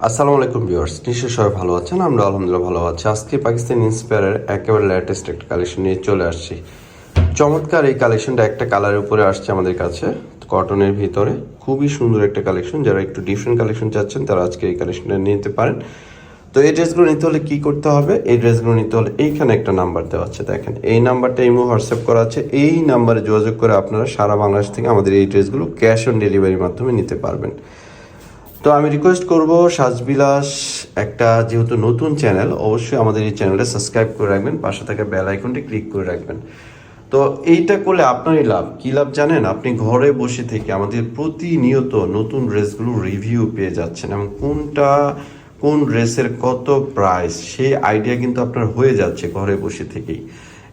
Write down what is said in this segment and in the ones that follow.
আসসালামু আলাইকুম ভিউয়ার্স, নিশ্চয়ই সবাই ভালো আছেন। আমরা আলহামদুলিল্লাহ ভালো আছি। আজকে পাকিস্তান ইন্সপায়ারের একেবারে লেটেস্ট একটা কালেকশন নিয়ে চলে আসছি। চমৎকার এই কালেকশনটা একটা কালারের উপরে আসছে আমাদের কাছে, কটনের ভিতরে। খুবই সুন্দর একটা কালেকশন। যারা একটু ডিফারেন্ট কালেকশন চাচ্ছেন তারা আজকে এই কালেকশনটা নিতে পারেন। তো এই ড্রেসগুলো নিতে হলে কী করতে হবে? এই ড্রেসগুলো নিতে হলে এইখানে একটা নাম্বার দেওয়া আছে, দেখেন এই নাম্বারটা ইমো হোয়াটসঅ্যাপ করা আছে। এই নাম্বারে যোগাযোগ করে আপনারা সারা বাংলাদেশ থেকে আমাদের এই ড্রেসগুলো ক্যাশ অন ডেলিভারির মাধ্যমে নিতে পারবেন। তো আমি রিকোয়েস্ট করব, সাজবিলাস একটা যেহেতু নতুন চ্যানেল, অবশ্যই আমাদের এই চ্যানেলটা সাবস্ক্রাইব করে রাখবেন, পাশে থাকা বেল আইকনটি ক্লিক করে রাখবেন। তো এইটা করলে আপনারই লাভ। কী লাভ জানেন? আপনি ঘরে বসে থেকে আমাদের প্রতিনিয়ত নতুন ড্রেসগুলো রিভিউ পেয়ে যাচ্ছেন এবং কোন ড্রেসের কত প্রাইস সেই আইডিয়া কিন্তু আপনার হয়ে যাচ্ছে ঘরে বসে থেকেই।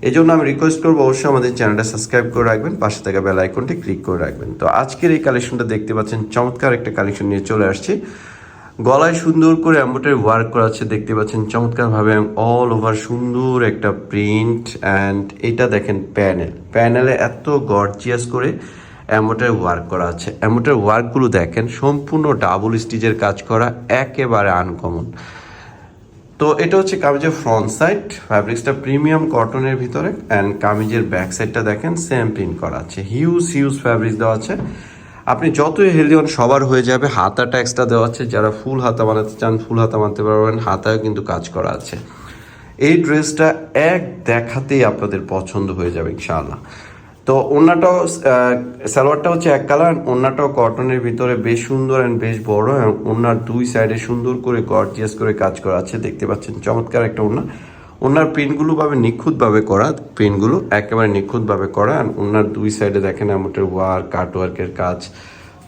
এই জন্য আমি রিকোয়েস্ট করবো, অবশ্যই আমাদের চ্যানেলটা সাবস্ক্রাইব করে রাখবেন, পাশে থাকা বেল আইকনটি ক্লিক করে রাখবেন। তো আজকের এই কালেকশনটা দেখতে পাচ্ছেন, চমৎকার একটা কালেকশন নিয়ে চলে আসছি। গলায় সুন্দর করে এমব্রয়ডারি ওয়ার্ক করা আছে, দেখতে পাচ্ছেন চমৎকারভাবে অল ওভার সুন্দর একটা প্রিন্ট। অ্যান্ড এটা দেখেন প্যানেলে এত গর্জিয়াস করে এমব্রয়ডারি ওয়ার্ক করা আছে। এমব্রয়ডারি ওয়ার্কগুলো দেখেন সম্পূর্ণ ডাবল স্টিচের কাজ করা, একেবারে আনকমন। তো এটা হচ্ছে কামিজের ফ্রন্ট সাইড, ফ্যাব্রিক্সটা প্রিমিয়াম কটনের ভিতরে। অ্যান্ড কামিজের ব্যাক সাইডটা দেখেন সেম প্রিন্ট করা আছে, হিউজ ফ্যাব্রিক্স দেওয়া আছে। আপনি যতই হেলদি হন সবার হয়ে যাবে। হাতাটা এক্সট্রা দেওয়া আছে, যারা ফুল হাতা বানাতে চান ফুল হাতা বানাতে পারবেন, হাতায় কিন্তু কাজ করা আছে। এই ড্রেসটা এক দেখাতেই আপনাদের পছন্দ হয়ে যাবে ইনশাআল্লাহ। তো ওড়নাটাও সালোয়ারটা হচ্ছে এক কালার, ওড়নাটাও কটনের ভিতরে বেশ সুন্দর অ্যান্ড বেশ বড়, এবং ওড়নার দুই সাইডে সুন্দর করে গর্জিয়াস করে কাজ করা আছে, দেখতে পাচ্ছেন চমৎকার একটা ওড়না। ওড়নার প্রিন্টগুলো নিখুঁতভাবে করা, প্রিন্টগুলো একেবারে নিখুঁতভাবে করা। আর ওড়নার দুই সাইডে দেখেন আমাদের ওয়ার্ক, কাটওয়ার্কের কাজ।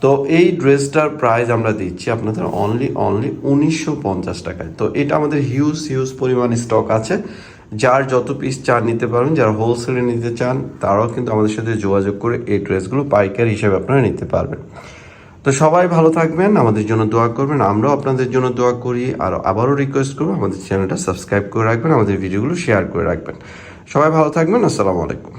তো এই ড্রেসটার প্রাইস আমরা দিচ্ছি আপনাদের অনলি 1950 টাকায়। তো এটা আমাদের হিউজ পরিমাণ স্টক আছে, যার যত পিস চান নিতে পারবেন। যারা হোলসেলে নিতে চান তারাও কিন্তু আমাদের সাথে যোগাযোগ করে এই ড্রেসগুলো পাইকারি হিসেবে আপনারা নিতে পারবেন। তো সবাই ভালো থাকবেন, আমাদের জন্য দোয়া করবেন, আমরাও আপনাদের জন্য দোয়া করি। আর আবারও রিকোয়েস্ট করবো, আমাদের চ্যানেলটা সাবস্ক্রাইব করে রাখবেন, আমাদের ভিডিওগুলো শেয়ার করে রাখবেন। সবাই ভালো থাকবেন। আসসালামু আলাইকুম।